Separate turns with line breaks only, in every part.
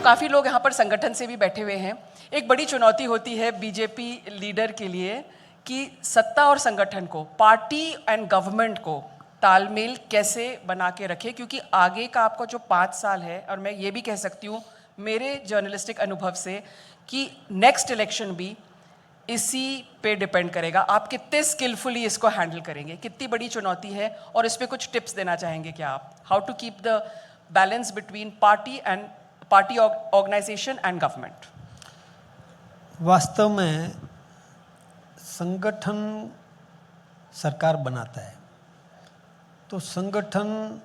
काफ़ी लोग यहाँ पर संगठन से भी बैठे हुए हैं। एक बड़ी चुनौती होती है बीजेपी लीडर के लिए कि सत्ता और संगठन को, पार्टी एंड गवर्नमेंट को तालमेल कैसे बना के रखे, क्योंकि आगे का आपका जो 5 साल है, और मैं ये भी कह सकती हूँ मेरे जर्नलिस्टिक अनुभव से कि नेक्स्ट इलेक्शन भी इसी पे डिपेंड करेगा। आप कितने स्किलफुली इसको हैंडल करेंगे, कितनी बड़ी चुनौती है, और इस पे कुछ टिप्स देना चाहेंगे क्या आप? How to keep the balance between party organisation and government?
वास्तव में संगठन सरकार बनाता है, तो संगठन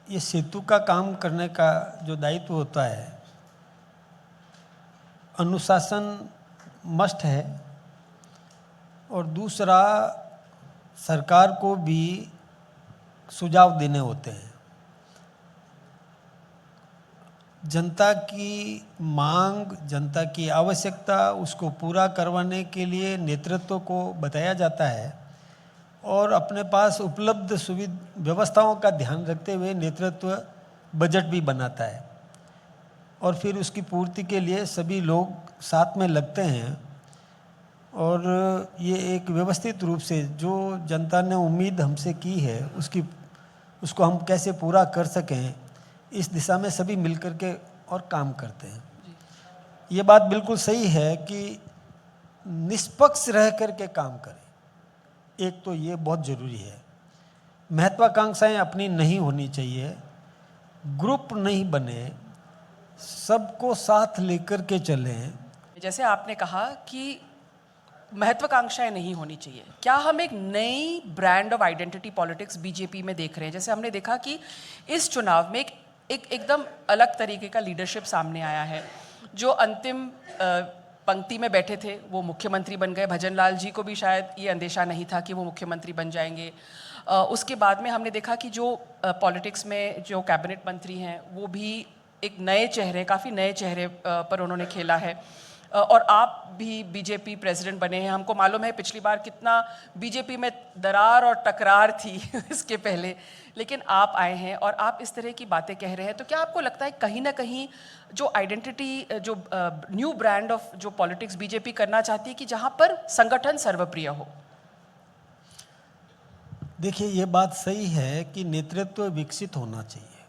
ये सेतु का काम करने का जो दायित्व होता है, अनुशासन मस्ट है, और दूसरा सरकार को भी सुझाव देने होते हैं। जनता की मांग, जनता की आवश्यकता, उसको पूरा करवाने के लिए नेतृत्व को बताया जाता है, और अपने पास उपलब्ध सुविधा व्यवस्थाओं का ध्यान रखते हुए नेतृत्व बजट भी बनाता है, और फिर उसकी पूर्ति के लिए सभी लोग साथ में लगते हैं। और ये एक व्यवस्थित रूप से जो जनता ने उम्मीद हमसे की है उसको हम कैसे पूरा कर सकें, इस दिशा में सभी मिलकर के और काम करते हैं। ये बात बिल्कुल सही है कि निष्पक्ष रह कर के काम करें, एक तो ये बहुत ज़रूरी है। महत्वाकांक्षाएं अपनी नहीं होनी चाहिए, ग्रुप नहीं बने, सबको साथ लेकर के चलें।
जैसे आपने कहा कि महत्वाकांक्षाएं नहीं होनी चाहिए, क्या हम एक नई brand of identity politics BJP में देख रहे हैं? जैसे हमने देखा कि इस चुनाव में एकदम अलग तरीके का लीडरशिप सामने आया है। जो अंतिम पंक्ति में बैठे थे वो मुख्यमंत्री बन गए। भजन लाल जी को भी शायद ये अंदेशा नहीं था कि वो मुख्यमंत्री बन जाएंगे। उसके बाद में हमने देखा कि जो पॉलिटिक्स में जो कैबिनेट मंत्री हैं वो भी एक नए चेहरे, काफ़ी नए चेहरे पर उन्होंने खेला है। और आप भी बीजेपी प्रेसिडेंट बने हैं। हमको मालूम है पिछली बार कितना बीजेपी में दरार और टकरार थी इसके पहले, लेकिन आप आए हैं और आप इस तरह की बातें कह रहे हैं। तो क्या आपको लगता है कहीं ना कहीं जो आइडेंटिटी, जो न्यू ब्रांड ऑफ जो पॉलिटिक्स बीजेपी करना चाहती है कि जहां पर संगठन सर्वप्रिय हो?
देखिए, ये बात सही है कि नेतृत्व विकसित होना चाहिए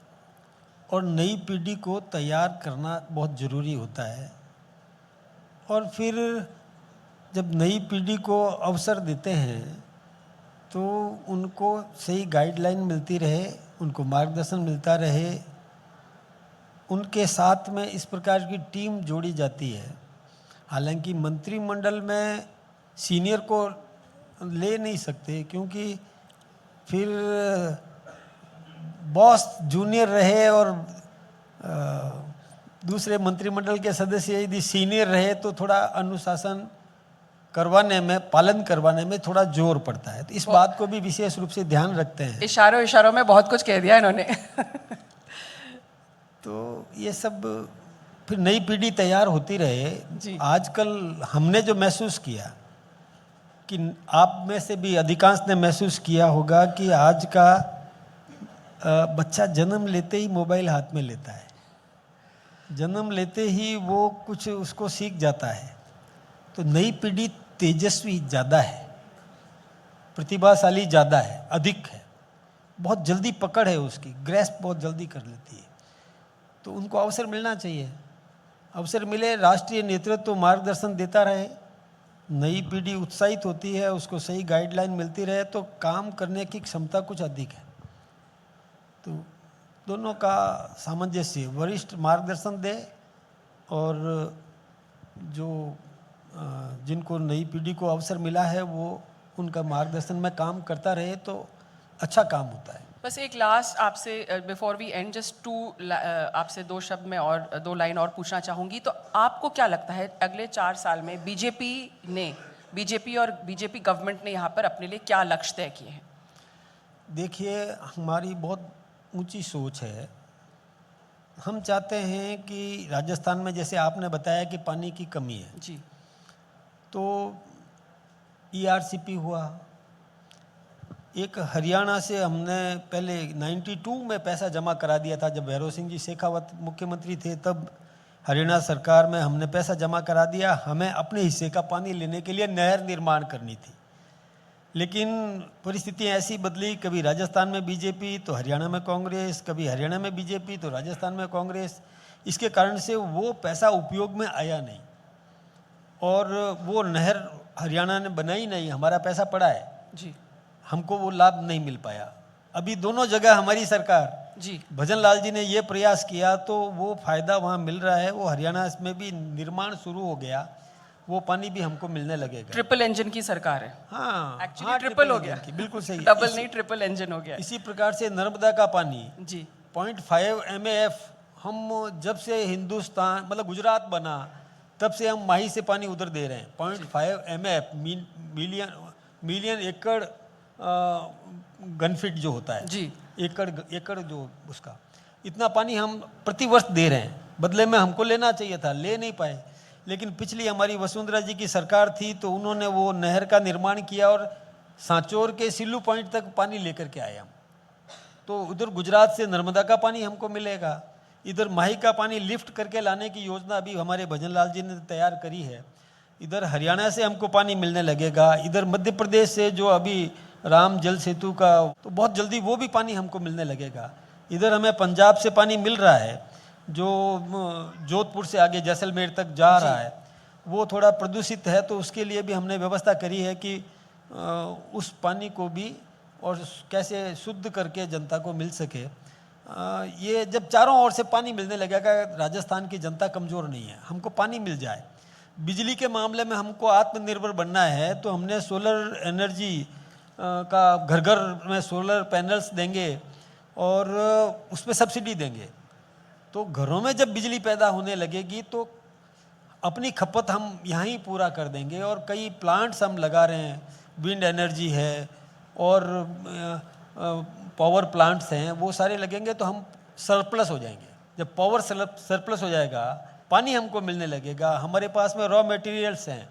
और नई पीढ़ी को तैयार करना बहुत ज़रूरी होता है। और फिर जब नई पीढ़ी को अवसर देते हैं तो उनको सही गाइडलाइन मिलती रहे, उनको मार्गदर्शन मिलता रहे, उनके साथ में इस प्रकार की टीम जोड़ी जाती है। हालांकि मंत्रिमंडल में सीनियर को ले नहीं सकते, क्योंकि फिर बॉस जूनियर रहे और दूसरे मंत्रिमंडल के सदस्य यदि सीनियर रहे तो थोड़ा अनुशासन करवाने में, पालन करवाने में थोड़ा जोर पड़ता है। तो इस बात को भी विशेष रूप से ध्यान रखते हैं।
इशारों में बहुत कुछ कह दिया इन्होंने।
तो ये सब फिर नई पीढ़ी तैयार होती रहे। आजकल हमने जो महसूस किया कि आप में से भी अधिकांश ने महसूस किया होगा कि आज का बच्चा जन्म लेते ही मोबाइल हाथ में लेता है, जन्म लेते ही वो कुछ उसको सीख जाता है। तो नई पीढ़ी तेजस्वी ज़्यादा है, प्रतिभाशाली ज़्यादा है, अधिक है, बहुत जल्दी पकड़ है उसकी, ग्रैस्प बहुत जल्दी कर लेती है। तो उनको अवसर मिलना चाहिए, अवसर मिले, राष्ट्रीय नेतृत्व मार्गदर्शन देता रहे, नई पीढ़ी उत्साहित होती है, उसको सही गाइडलाइन मिलती रहे तो काम करने की क्षमता कुछ अधिक है। तो दोनों का सामंजस्य, वरिष्ठ मार्गदर्शन दे और जो जिनको नई पीढ़ी को अवसर मिला है वो उनका मार्गदर्शन में काम करता रहे तो अच्छा काम होता है।
बस एक लास्ट आपसे, बिफोर वी एंड, जस्ट आपसे 2 शब्द में और 2 लाइन और पूछना चाहूँगी। तो आपको क्या लगता है अगले 4 साल में बीजेपी और बीजेपी गवर्नमेंट ने यहाँ पर अपने लिए क्या लक्ष्य तय किए हैं?
देखिए, हमारी बहुत ऊंची सोच है। हम चाहते हैं कि राजस्थान में जैसे आपने बताया कि पानी की कमी है
जी,
तो ईआरसीपी हुआ। एक हरियाणा से हमने पहले 92 में पैसा जमा करा दिया था, जब भैरव सिंह जी शेखावत मुख्यमंत्री थे तब हरियाणा सरकार में हमने पैसा जमा करा दिया, हमें अपने हिस्से का पानी लेने के लिए नहर निर्माण करनी थी। लेकिन परिस्थितियाँ ऐसी बदली, कभी राजस्थान में बीजेपी तो हरियाणा में कांग्रेस, कभी हरियाणा में बीजेपी तो राजस्थान में कांग्रेस। इसके कारण से वो पैसा उपयोग में आया नहीं और वो नहर हरियाणा ने बनाई नहीं, हमारा पैसा पड़ा है
जी
हमको वो लाभ नहीं मिल पाया। अभी दोनों जगह हमारी सरकार,
जी
भजन लाल जी ने ये प्रयास किया तो वो फायदा वहाँ मिल रहा है। वो हरियाणा में भी निर्माण शुरू हो गया, वो पानी भी हमको मिलने लगेगा।
ट्रिपल इंजन की सरकार है।
हाँ
एक्चुअली ट्रिपल हो गया,
बिल्कुल सही,
डबल नहीं ट्रिपल इंजन हो गया।
इसी प्रकार से नर्मदा का पानी
जी
0.5 MAF हम जब से हिंदुस्तान मतलब गुजरात बना तब से हम माही से पानी उधर दे रहे हैं। 0.5 MAF मिलियन एकड़ घनफीट जो होता है
जी,
एकड़ जो उसका, इतना पानी हम प्रतिवर्ष दे रहे हैं। बदले में हमको लेना चाहिए था, ले नहीं पाए। लेकिन पिछली हमारी वसुंधरा जी की सरकार थी तो उन्होंने वो नहर का निर्माण किया और सांचौर के सिल्लू पॉइंट तक पानी लेकर के आए हम। तो उधर गुजरात से नर्मदा का पानी हमको मिलेगा, इधर माही का पानी लिफ्ट करके लाने की योजना अभी हमारे भजन लाल जी ने तैयार करी है। इधर हरियाणा से हमको पानी मिलने लगेगा, इधर मध्य प्रदेश से जो अभी राम जल सेतु का, तो बहुत जल्दी वो भी पानी हमको मिलने लगेगा। इधर हमें पंजाब से पानी मिल रहा है जो जोधपुर से आगे जैसलमेर तक जा रहा है, वो थोड़ा प्रदूषित है तो उसके लिए भी हमने व्यवस्था करी है कि उस पानी को भी और कैसे शुद्ध करके जनता को मिल सके। ये जब चारों ओर से पानी मिलने लगेगा, राजस्थान की जनता कमज़ोर नहीं है, हमको पानी मिल जाए। बिजली के मामले में हमको आत्मनिर्भर बनना है तो हमने सोलर एनर्जी का घर घर में सोलर पैनल्स देंगे और उस पर सब्सिडी देंगे। तो घरों में जब बिजली पैदा होने लगेगी तो अपनी खपत हम यहाँ ही पूरा कर देंगे। और कई प्लांट्स हम लगा रहे हैं, विंड एनर्जी है और पावर प्लांट्स हैं, वो सारे लगेंगे तो हम सरप्लस हो जाएंगे। जब पावर सरप्लस हो जाएगा, पानी हमको मिलने लगेगा। हमारे पास में रॉ मटेरियल्स हैं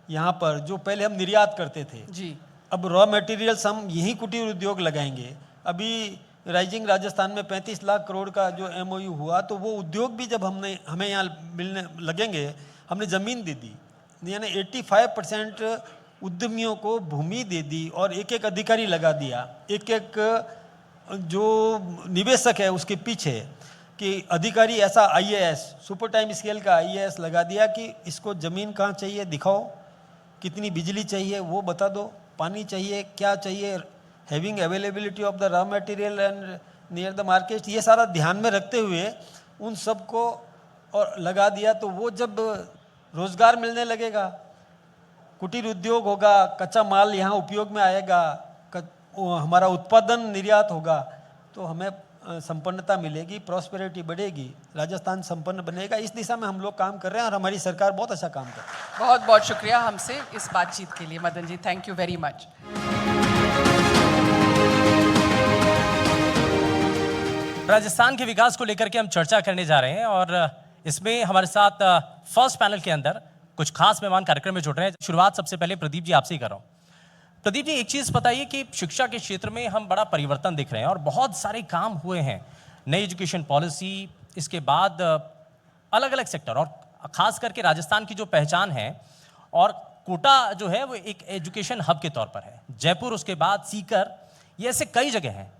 यहाँ पर जो पहले हम निर्यात करते थे
जी,
अब रॉ मटेरियल्स हम यही कुटीर उद्योग लगाएंगे। अभी राइजिंग राजस्थान में 35 लाख करोड़ का जो MOU हुआ तो वो उद्योग भी जब हमें यहाँ मिलने लगेंगे, हमने ज़मीन दे दी, यानी 85% उद्यमियों को भूमि दे दी और एक एक अधिकारी लगा दिया। एक एक जो निवेशक है उसके पीछे कि अधिकारी ऐसा IAS सुपर टाइम स्केल का IAS लगा दिया कि इसको ज़मीन कहाँ चाहिए दिखाओ, कितनी बिजली चाहिए वो बता दो, पानी चाहिए क्या चाहिए, having availability of the raw material and near the market, ये सारा ध्यान में रखते हुए उन सब को और लगा दिया। तो वो जब रोज़गार मिलने लगेगा, कुटीर उद्योग होगा, कच्चा माल यहाँ उपयोग में आएगा, हमारा उत्पादन निर्यात होगा तो हमें संपन्नता मिलेगी, प्रॉस्पेरिटी बढ़ेगी, राजस्थान संपन्न बनेगा। इस दिशा में हम लोग काम कर रहे हैं और हमारी सरकार बहुत अच्छा काम कर रही है।
बहुत बहुत शुक्रिया हमसे इस बातचीत के लिए Madan ji, thank you very much.
Rajasthan के विकास को लेकर के हम चर्चा करने जा रहे हैं और इसमें हमारे साथ फर्स्ट पैनल के अंदर कुछ खास मेहमान कार्यक्रम में जुड़ रहे हैं। शुरुआत सबसे पहले प्रदीप जी आपसे ही कर रहा हूँ। प्रदीप जी, एक चीज़ बताइए कि शिक्षा के क्षेत्र में हम बड़ा परिवर्तन देख रहे हैं और बहुत सारे काम हुए हैं, नई एजुकेशन पॉलिसी, इसके बाद अलग अलग सेक्टर और ख़ास करके राजस्थान की जो पहचान है और कोटा जो है वो एक एजुकेशन हब के तौर पर है, जयपुर उसके बाद सीकर, ये ऐसे कई जगह हैं।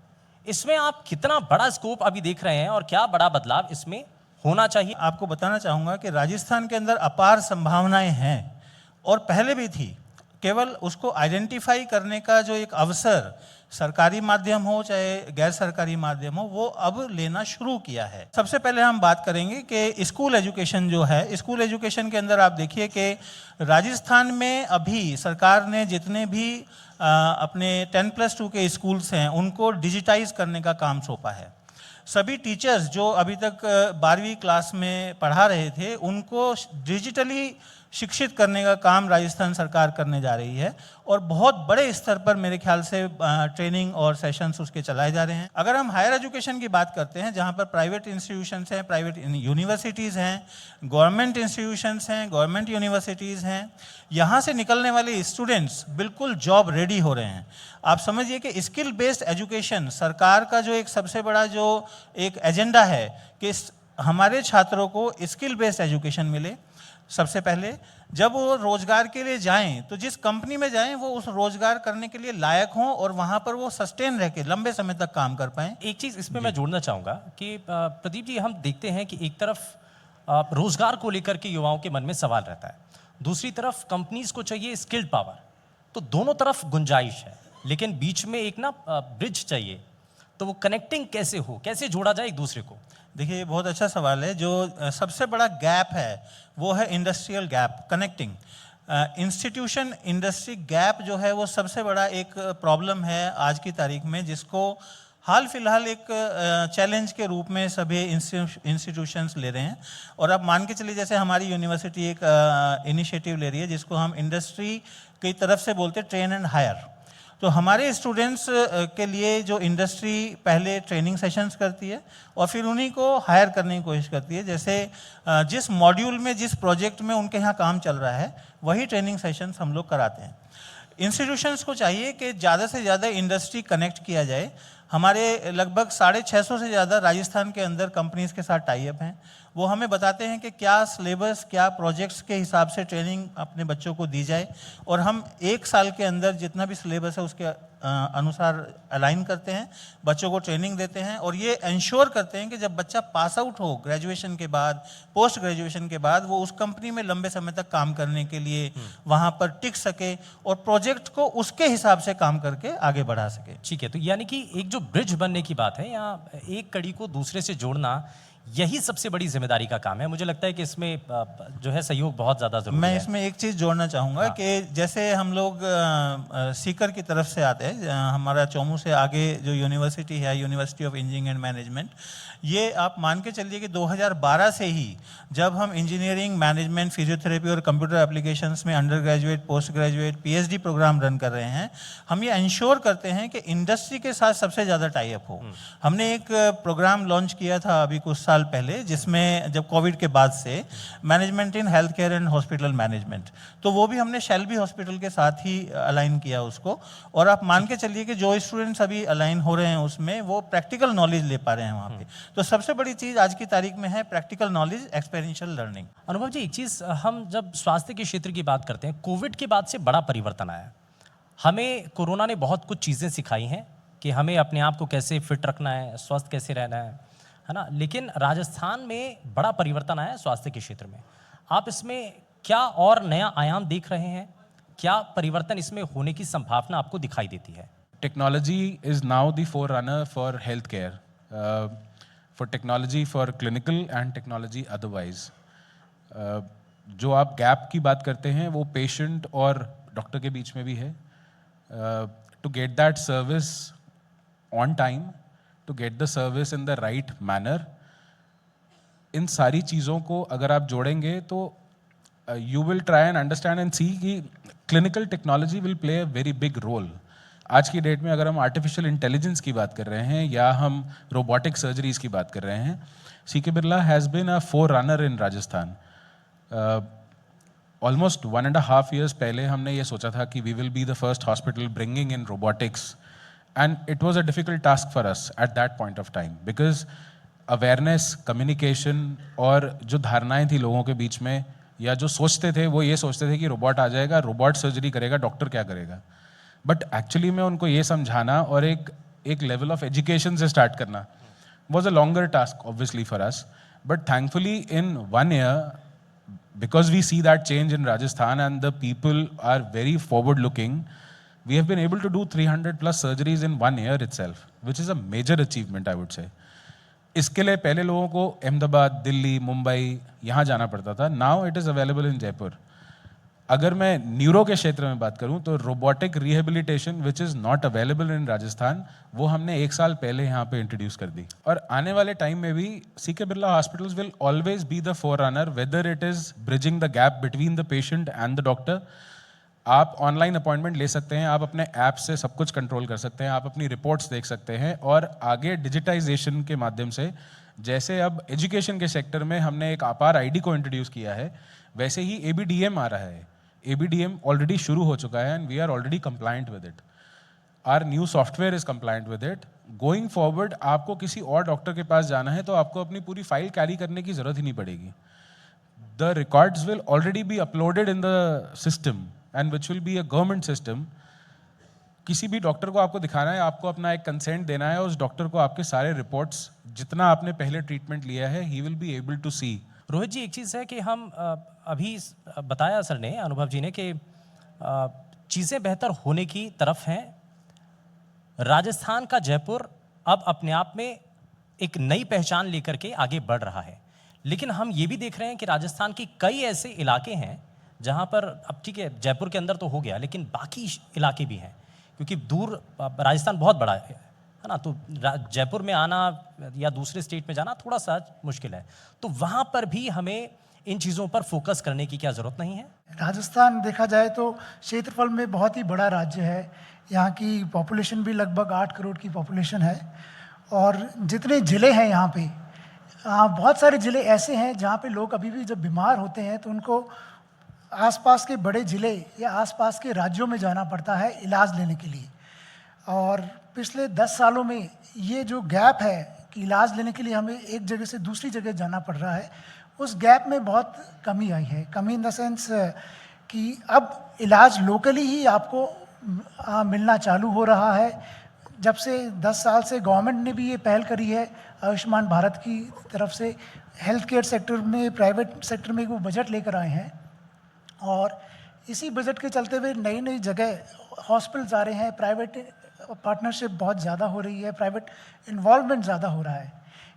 इसमें आप कितना बड़ा स्कोप अभी देख रहे हैं और क्या बड़ा बदलाव इसमें होना चाहिए?
आपको बताना चाहूँगा कि राजस्थान के अंदर अपार संभावनाएं हैं और पहले भी थी, केवल उसको आइडेंटिफाई करने का जो एक अवसर सरकारी माध्यम हो चाहे गैर सरकारी माध्यम हो वो अब लेना शुरू किया है। सबसे पहले हम बात करेंगे कि स्कूल एजुकेशन जो है, स्कूल एजुकेशन के अंदर आप देखिए कि राजस्थान में अभी सरकार ने जितने भी अपने 10+2 के स्कूल्स हैं उनको डिजिटाइज करने का काम सौंपा है। सभी टीचर्स जो अभी तक 12वीं क्लास में पढ़ा रहे थे उनको डिजिटली शिक्षित करने का काम राजस्थान सरकार करने जा रही है और बहुत बड़े स्तर पर मेरे ख्याल से ट्रेनिंग और सेशंस उसके चलाए जा रहे हैं। अगर हम हायर एजुकेशन की बात करते हैं जहां पर प्राइवेट इंस्टीट्यूशंस हैं, प्राइवेट यूनिवर्सिटीज़ हैं, गवर्नमेंट इंस्टीट्यूशंस हैं, गवर्नमेंट यूनिवर्सिटीज़ हैं, यहाँ से निकलने वाले स्टूडेंट्स बिल्कुल जॉब रेडी हो रहे हैं। आप समझिए कि स्किल बेस्ड एजुकेशन सरकार का जो एक सबसे बड़ा जो एक एजेंडा है कि हमारे छात्रों को स्किल बेस्ड एजुकेशन मिले। सबसे पहले जब वो रोजगार के लिए जाएं तो जिस कंपनी में जाएं वो उस रोजगार करने के लिए लायक हों और वहां पर वो सस्टेन रह के लंबे समय तक काम कर पाएं।
एक चीज इसमें मैं जोड़ना चाहूंगा कि प्रदीप जी, हम देखते हैं कि एक तरफ रोजगार को लेकर के युवाओं के मन में सवाल रहता है, दूसरी तरफ कंपनीज को चाहिए स्किल्ड पावर। तो दोनों तरफ गुंजाइश है, लेकिन बीच में एक ना ब्रिज चाहिए। तो वो कनेक्टिंग कैसे हो, कैसे जोड़ा जाए एक दूसरे को?
देखिए, ये बहुत अच्छा सवाल है। जो सबसे बड़ा गैप है वो है industrial gap, connecting institution industry gap जो है वो सबसे बड़ा एक प्रॉब्लम है आज की तारीख में, जिसको हाल फिलहाल एक चैलेंज के रूप में सभी इंस्टीट्यूशंस ले रहे हैं। और अब मान के चलिए, जैसे हमारी यूनिवर्सिटी एक इनिशिएटिव ले रही है जिसको हम इंडस्ट्री की तरफ से बोलते हैं ट्रेन एंड हायर। तो हमारे स्टूडेंट्स के लिए जो इंडस्ट्री पहले ट्रेनिंग सेशंस करती है और फिर उन्हीं को हायर करने की कोशिश करती है। जैसे जिस मॉड्यूल में, जिस प्रोजेक्ट में उनके यहाँ काम चल रहा है, वही ट्रेनिंग सेशंस हम लोग कराते हैं। इंस्टीट्यूशंस को चाहिए कि ज़्यादा से ज़्यादा इंडस्ट्री कनेक्ट किया जाए। हमारे लगभग 650 से ज़्यादा राजस्थान के अंदर कंपनीज़ के साथ टाई अप हैं। वो हमें बताते हैं कि क्या सिलेबस, क्या प्रोजेक्ट्स के हिसाब से ट्रेनिंग अपने बच्चों को दी जाए, और हम 1 साल के अंदर जितना भी सिलेबस है उसके अनुसार अलाइन करते हैं, बच्चों को ट्रेनिंग देते हैं और ये इंश्योर करते हैं कि जब बच्चा पास आउट हो ग्रेजुएशन के बाद, पोस्ट ग्रेजुएशन के बाद, वो उस कंपनी में लंबे समय तक काम करने के लिए वहाँ पर टिक सके और प्रोजेक्ट को उसके हिसाब से काम करके आगे बढ़ा सके।
ठीक है, तो यानी कि एक जो ब्रिज बनने की बात है, या एक कड़ी को दूसरे से जोड़ना, यही सबसे बड़ी जिम्मेदारी का काम है। मुझे लगता है कि इसमें जो है सहयोग बहुत ज़्यादा जरूरी है।
मैं इसमें एक चीज़ जोड़ना चाहूँगा कि जैसे हम लोग सीकर की तरफ से आते हैं, हमारा चौमू से आगे जो यूनिवर्सिटी है, university of engineering and management, ये आप मान के चलिए कि 2012 से ही जब हम इंजीनियरिंग, मैनेजमेंट, फिजियोथेरेपी और कंप्यूटर एप्लीकेशंस में under graduate, post graduate, PhD program run कर रहे हैं। हम ये इंश्योर करते हैं कि इंडस्ट्री के साथ सबसे ज़्यादा टाई अप हो। हमने एक प्रोग्राम लॉन्च किया था अभी कुछ साल पहले, जिसमें जब कोविड के बाद से management in health care and hospital management, तो वो भी हमने शेल्बी हॉस्पिटल के साथ ही अलाइन किया उसको। और आप मान के चलिए कि जो स्टूडेंट्स अभी अलाइन हो रहे हैं उसमें वो प्रैक्टिकल नॉलेज ले पा रहे हैं वहाँ पे। तो सबसे बड़ी चीज़ आज की तारीख में है प्रैक्टिकल नॉलेज, एक्सपीरियंशियल लर्निंग।
अनुभव जी, एक चीज़, हम जब स्वास्थ्य के क्षेत्र की बात करते हैं, कोविड के बाद से बड़ा परिवर्तन आया है। हमें कोरोना ने बहुत कुछ चीज़ें सिखाई हैं कि हमें अपने आप को कैसे फिट रखना है, स्वस्थ कैसे रहना है ना। लेकिन राजस्थान में बड़ा परिवर्तन आया है स्वास्थ्य के क्षेत्र में। आप इसमें क्या और नया आयाम देख रहे हैं? क्या परिवर्तन इसमें होने की संभावना आपको दिखाई देती है?
Technology is now the forerunner for healthcare, for technology for clinical and technology otherwise. जो आप गैप की बात करते हैं वो पेशेंट और डॉक्टर के बीच में भी है। To get that service on time, to get the service in the right manner, इन सारी चीज़ों को अगर आप जोड़ेंगे तो you will try and understand and see कि clinical technology will play a very big role. आज की डेट में अगर हम आर्टिफिशियल इंटेलिजेंस की बात कर रहे हैं या हम रोबोटिक सर्जरीज की बात कर रहे हैं, CK Birla has been a forerunner in Rajasthan. Almost 1.5 years पहले हमने ये सोचा था कि we will be the first hospital bringing in robotics, and it was a difficult task for us at that point of time, because awareness, communication और जो धारणाएं थी लोगों के बीच में, या जो सोचते थे वो ये सोचते थे कि रोबोट आ जाएगा, रोबोट सर्जरी करेगा, डॉक्टर क्या करेगा। बट एक्चुअली में उनको ये समझाना और एक लेवल ऑफ एजुकेशन से स्टार्ट करना was a longer task obviously for us. But thankfully in 1 year, because we see that change in Rajasthan and the people are very forward looking, we have been able to do 300+ surgeries in 1 year itself, which is a major achievement, I would say. इसके लिए पहले लोगों को अहमदाबाद, दिल्ली, मुंबई यहाँ जाना पड़ता था। Now it is available in Jaipur. अगर मैं न्यूरो के क्षेत्र में बात करूं तो robotic rehabilitation which is not available in Rajasthan, वो हमने 1 साल पहले यहाँ पे इंट्रोड्यूस कर दी। और आने वाले टाइम में भी CK Birla hospitals will always be the forerunner, whether it is bridging the gap between the patient and the doctor. आप ऑनलाइन अपॉइंटमेंट ले सकते हैं, आप अपने ऐप से सब कुछ कंट्रोल कर सकते हैं, आप अपनी रिपोर्ट्स देख सकते हैं, और आगे डिजिटाइजेशन के माध्यम से, जैसे अब एजुकेशन के सेक्टर में हमने एक अपार आईडी को इंट्रोड्यूस किया है, वैसे ही ABDM आ रहा है। ABDM ऑलरेडी शुरू हो चुका है and we are already compliant with it. Our new software is compliant with it. Going forward आपको किसी और डॉक्टर के पास जाना है तो आपको अपनी पूरी फाइल कैरी करने की ज़रूरत ही नहीं पड़ेगी. The records will already be uploaded in the system and which will be a government system. किसी भी डॉक्टर को आपको दिखाना है, आपको अपना एक कंसेंट देना है, उस डॉक्टर को आपके सारे रिपोर्ट्स जितना आपने पहले ट्रीटमेंट लिया है he will be able to see.
Rohit ji, एक चीज़ है कि हम अभी बताया सर ने, अनुभव जी ने, कि चीज़ें बेहतर होने की तरफ हैं. राजस्थान का जयपुर अब अपने आप में एक नई पहचान लेकर के आगे बढ़ रहा है, लेकिन हम ये भी देख रहे हैं कि राजस्थान की कई ऐसे इलाके हैं जहाँ पर, अब ठीक है जयपुर के अंदर तो हो गया, लेकिन बाकी इलाके भी हैं, क्योंकि दूर राजस्थान बहुत बड़ा है ना, तो जयपुर में आना या दूसरे स्टेट में जाना थोड़ा सा मुश्किल है. तो वहाँ पर भी हमें इन चीज़ों पर फोकस करने की क्या ज़रूरत नहीं है?
राजस्थान देखा जाए तो क्षेत्रफल में बहुत ही बड़ा राज्य है. यहाँ की पॉपुलेशन भी लगभग 8 करोड़ की पॉपुलेशन है, और जितने ज़िले हैं यहाँ पे, बहुत सारे ज़िले ऐसे हैं जहाँ पे लोग अभी भी जब बीमार होते हैं तो उनको आसपास के बड़े ज़िले या आसपास के राज्यों में जाना पड़ता है इलाज लेने के लिए. और पिछले 10 सालों में ये जो गैप है कि इलाज लेने के लिए हमें एक जगह से दूसरी जगह जाना पड़ रहा है, उस गैप में बहुत कमी आई है. कमी इन द सेंस कि अब इलाज लोकली ही आपको मिलना चालू हो रहा है. जब से 10 साल से गवर्नमेंट ने भी ये पहल करी है आयुष्मान भारत की तरफ से, हेल्थ केयर सेक्टर में, प्राइवेट सेक्टर में वो बजट लेकर आए हैं, और इसी बजट के चलते हुए नई नई जगह हॉस्पिटल्स आ रहे हैं, प्राइवेट पार्टनरशिप बहुत ज़्यादा हो रही है, प्राइवेट इन्वॉल्वमेंट ज़्यादा हो रहा है.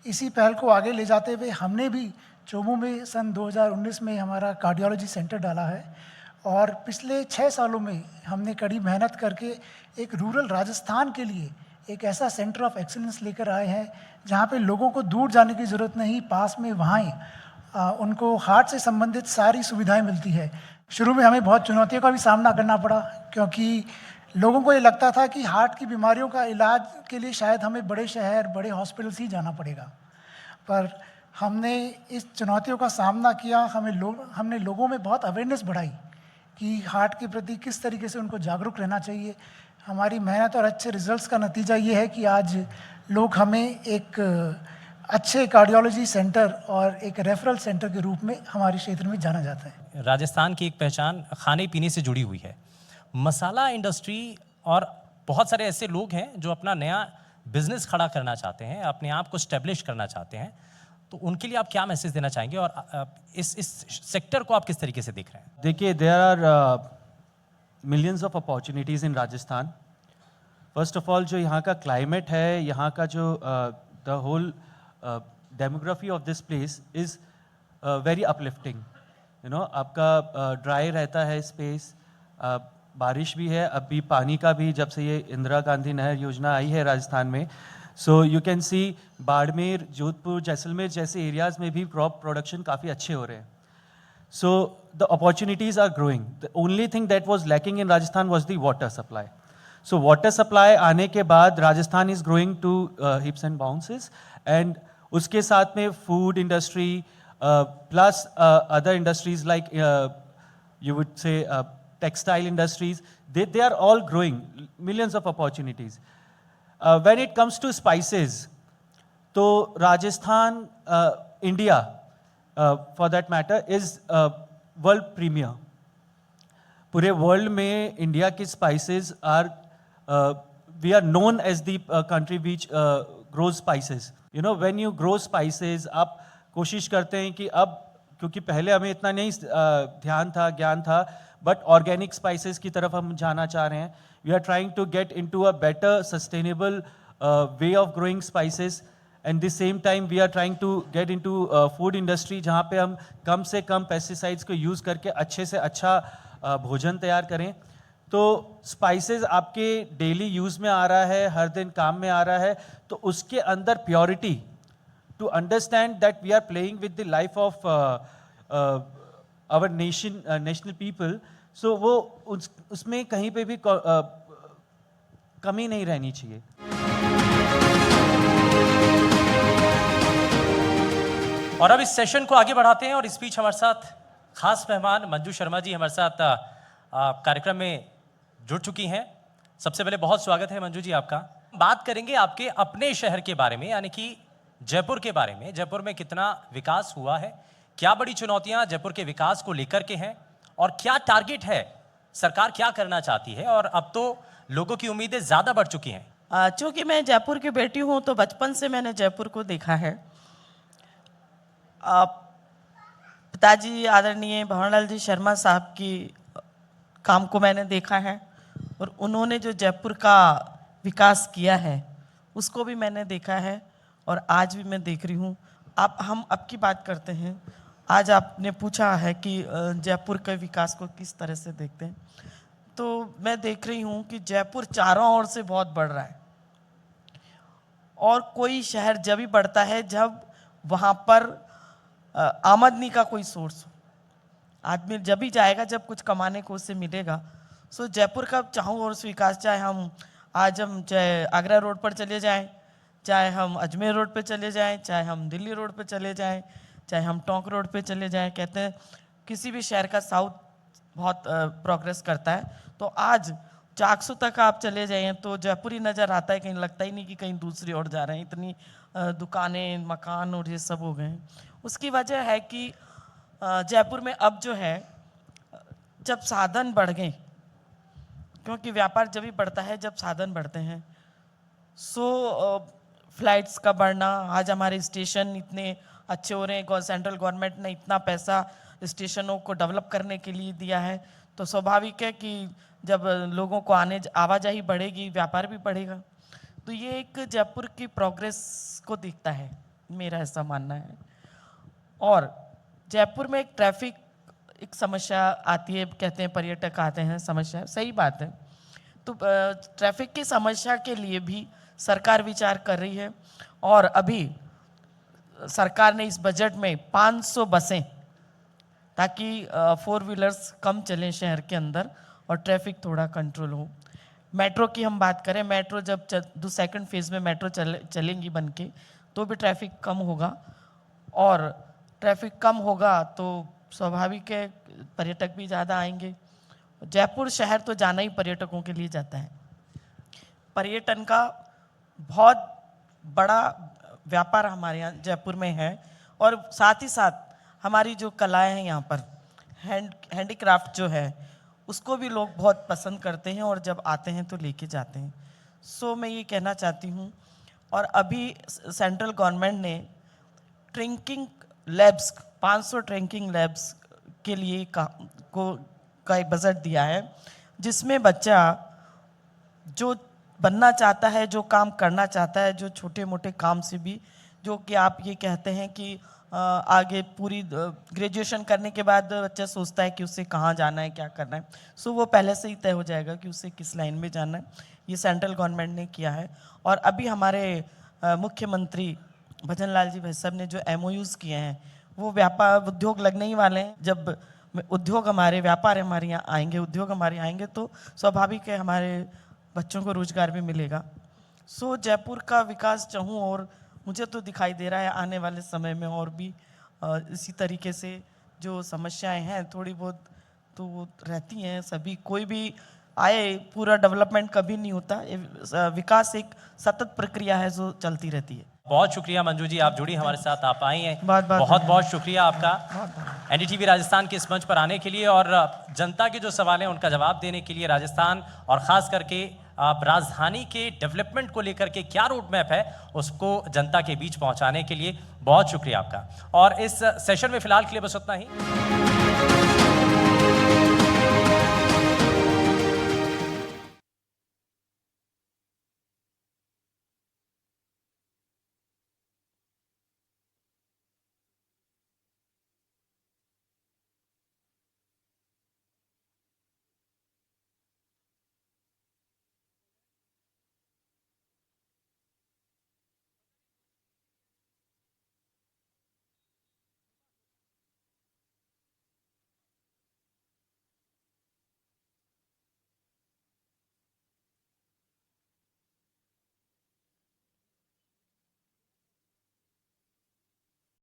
इसी पहल को आगे ले जाते हुए हमने भी चोमू में सन 2019 में हमारा कार्डियोलॉजी सेंटर डाला है, और पिछले 6 सालों में हमने कड़ी मेहनत करके एक रूरल राजस्थान के लिए एक ऐसा सेंटर ऑफ एक्सीलेंस लेकर आए हैं जहाँ पे लोगों को दूर जाने की ज़रूरत नहीं, पास में वहाँ ही उनको हार्ट से संबंधित सारी सुविधाएं मिलती है. शुरू में हमें बहुत चुनौतियों का भी सामना करना पड़ा, क्योंकि लोगों को ये लगता था कि हार्ट की बीमारियों का इलाज के लिए शायद हमें बड़े शहर, बड़े हॉस्पिटल्स ही जाना पड़ेगा. पर हमने इस चुनौतियों का सामना किया. हमने लोगों में बहुत अवेयरनेस बढ़ाई कि हार्ट के प्रति किस तरीके से उनको जागरूक रहना चाहिए. हमारी मेहनत और अच्छे रिजल्ट्स का नतीजा ये है कि आज लोग हमें एक अच्छे कार्डियोलॉजी सेंटर और एक रेफरल सेंटर के रूप में हमारे क्षेत्र में जाना जाता है.
राजस्थान की एक पहचान खाने पीने से जुड़ी हुई है, मसाला इंडस्ट्री, और बहुत सारे ऐसे लोग हैं जो अपना नया बिजनेस खड़ा करना चाहते हैं, अपने आप को स्टैब्लिश करना चाहते हैं. तो उनके लिए आप क्या मैसेज देना चाहेंगे, और इस सेक्टर को आप किस तरीके से देख रहे हैं?
देखिए, there are millions of opportunities in Rajasthan. First of all, जो यहाँ का क्लाइमेट है, यहाँ का जो the whole demography of this place is very uplifting. You know, आपका ड्राई रहता है स्पेस, बारिश भी है, अभी पानी का भी, जब से ये इंदिरा गांधी नहर योजना आई है राजस्थान में, so you can see Barmer, Jodhpur, Jaisalmer जैसे एरियाज़ में भी क्रॉप प्रोडक्शन काफ़ी अच्छे हो रहे हैं. So the opportunities are growing. The only thing that was lacking in Rajasthan was the water supply. So water supply आने के बाद Rajasthan is growing to heaps and bounces, and उसके साथ में food industry plus other industries like you would say textile industries, they are all growing, millions of opportunities. When it comes to spices, तो Rajasthan, India, for that matter, is world premier. पूरे world में India की spices are, we are known as the country which grows spices. You know, when you grow spices, आप कोशिश करते हैं कि अब, क्योंकि पहले हमें इतना नहीं ध्यान था, ज्ञान था, बट ऑर्गेनिक स्पाइसेस की तरफ हम जाना चाह रहे हैं. We are trying to get into a better sustainable way of growing spices. And the same time we are trying to get into food industry, जहाँ पे हम कम से कम पेस्टिसाइड्स को यूज़ करके अच्छे से अच्छा भोजन तैयार करें. तो स्पाइसेस आपके डेली यूज़ में आ रहा है, हर दिन काम में आ रहा है, तो उसके अंदर purity, to understand that we are playing with the life of our national people. So वो उसमें कहीं पे भी कमी नहीं रहनी चाहिए.
और अब इस सेशन को आगे बढ़ाते हैं, और इस बीच हमारे साथ खास मेहमान मंजू शर्मा जी हमारे साथ कार्यक्रम में जुड़ चुकी हैं. सबसे पहले बहुत स्वागत है मंजू जी आपका. बात करेंगे आपके अपने शहर के बारे में, यानी कि जयपुर के बारे में। जयपुर में कितना विकास हुआ है, क्या बड़ी चुनौतियां जयपुर के विकास को लेकर के हैं और क्या टारगेट है, सरकार क्या करना चाहती है। और अब तो लोगों की उम्मीदें ज्यादा बढ़ चुकी हैं।
चूँकि मैं जयपुर की बेटी हूँ तो बचपन से मैंने जयपुर को देखा है। पिताजी आदरणीय भंवरलाल जी शर्मा साहब की काम को मैंने देखा है और उन्होंने जो जयपुर का विकास किया है उसको भी मैंने देखा है और आज भी मैं देख रही हूँ। हम अब की बात करते हैं। आज आपने पूछा है कि जयपुर के विकास को किस तरह से देखते हैं, तो मैं देख रही हूँ कि जयपुर चारों ओर से बहुत बढ़ रहा है और कोई शहर जब भी बढ़ता है जब वहाँ पर आमदनी का कोई सोर्स हो। आदमी जब भी जाएगा जब कुछ कमाने को उससे मिलेगा। सो जयपुर का चारों ओर से विकास, चाहे हम चाहे आगरा रोड पर चले जाएं, चाहे हम अजमेर रोड पे चले जाएं, चाहे हम दिल्ली रोड पे चले जाएं, चाहे हम टोंक रोड पे चले जाएं। कहते हैं किसी भी शहर का साउथ बहुत प्रोग्रेस करता है। तो आज चाकसू तक आप चले जाइए तो जयपुर ही नज़र आता है, कहीं लगता ही नहीं कि कहीं दूसरी ओर जा रहे हैं। इतनी दुकानें, मकान और ये सब हो गए हैं। उसकी वजह है कि जयपुर में अब जो है जब साधन बढ़ गए, क्योंकि व्यापार जब भी बढ़ता है जब साधन बढ़ते हैं। सो फ्लाइट्स का बढ़ना, आज हमारे स्टेशन इतने अच्छे हो रहे हैं, सेंट्रल गवर्नमेंट ने इतना पैसा स्टेशनों को डेवलप करने के लिए दिया है, तो स्वाभाविक है कि जब लोगों को आवाजाही बढ़ेगी व्यापार भी बढ़ेगा। तो ये एक जयपुर की प्रोग्रेस को दिखता है, मेरा ऐसा मानना है। और जयपुर में एक ट्रैफिक एक समस्या आती है, कहते हैं पर्यटक आते हैं, समस्या सही बात है। तो ट्रैफिक की समस्या के लिए भी सरकार विचार कर रही है और अभी सरकार ने इस बजट में 500 बसें, ताकि 4 व्हीलर्स कम चलें शहर के अंदर और ट्रैफिक थोड़ा कंट्रोल हो। मेट्रो की हम बात करें, मेट्रो जब सेकंड फेज़ में मेट्रो चलेंगी बन के तो भी ट्रैफिक कम होगा और ट्रैफिक कम होगा तो स्वाभाविक है पर्यटक भी ज़्यादा आएंगे। जयपुर शहर तो जाना ही पर्यटकों के लिए जाता है। पर्यटन का बहुत बड़ा व्यापार हमारे यहाँ जयपुर में है और साथ ही साथ हमारी जो कलाएं हैं यहाँ पर, हैंडीक्राफ्ट जो है उसको भी लोग बहुत पसंद करते हैं और जब आते हैं तो लेके जाते हैं। सो मैं ये कहना चाहती हूँ। और अभी सेंट्रल गवर्नमेंट ने ट्रिंकिंग लैब्स, 500 ट्रिंकिंग लैब्स के लिए का एक बजट दिया है, जिसमें बच्चा जो बनना चाहता है, जो काम करना चाहता है, जो छोटे मोटे काम से भी, जो कि आप ये कहते हैं कि आगे पूरी ग्रेजुएशन करने के बाद बच्चा सोचता है कि उसे कहाँ जाना है, क्या करना है, सो वो पहले से ही तय हो जाएगा कि उसे किस लाइन में जाना है। ये सेंट्रल गवर्नमेंट ने किया है। और अभी हमारे मुख्यमंत्री भजन लाल जी भाई साहब ने जो MOUs किए हैं, वो व्यापार उद्योग लगने ही वाले हैं। जब उद्योग हमारे, व्यापार हमारे यहाँ आएंगे, उद्योग हमारे आएंगे तो स्वाभाविक है हमारे बच्चों को रोजगार भी मिलेगा। सो जयपुर का विकास चाहूँ और मुझे तो दिखाई दे रहा है आने वाले समय में और भी इसी तरीके से जो समस्याएं हैं थोड़ी बहुत तो वो रहती हैं। सभी कोई भी आए पूरा डेवलपमेंट कभी नहीं होता। विकास एक सतत प्रक्रिया है जो चलती रहती है।
बहुत शुक्रिया मंजू जी, आप जुड़ी हमारे साथ, आप आई हैं।
बहुत
बहुत शुक्रिया आपका NDTV राजस्थान के इस मंच पर आने के लिए और जनता के जो सवाल हैं उनका जवाब देने के लिए। राजस्थान और ख़ास करके राजधानी के डेवलपमेंट को लेकर के क्या रोड मैप है उसको जनता के बीच पहुंचाने के लिए बहुत शुक्रिया आपका। और इस सेशन में फिलहाल के लिए बस उतना ही।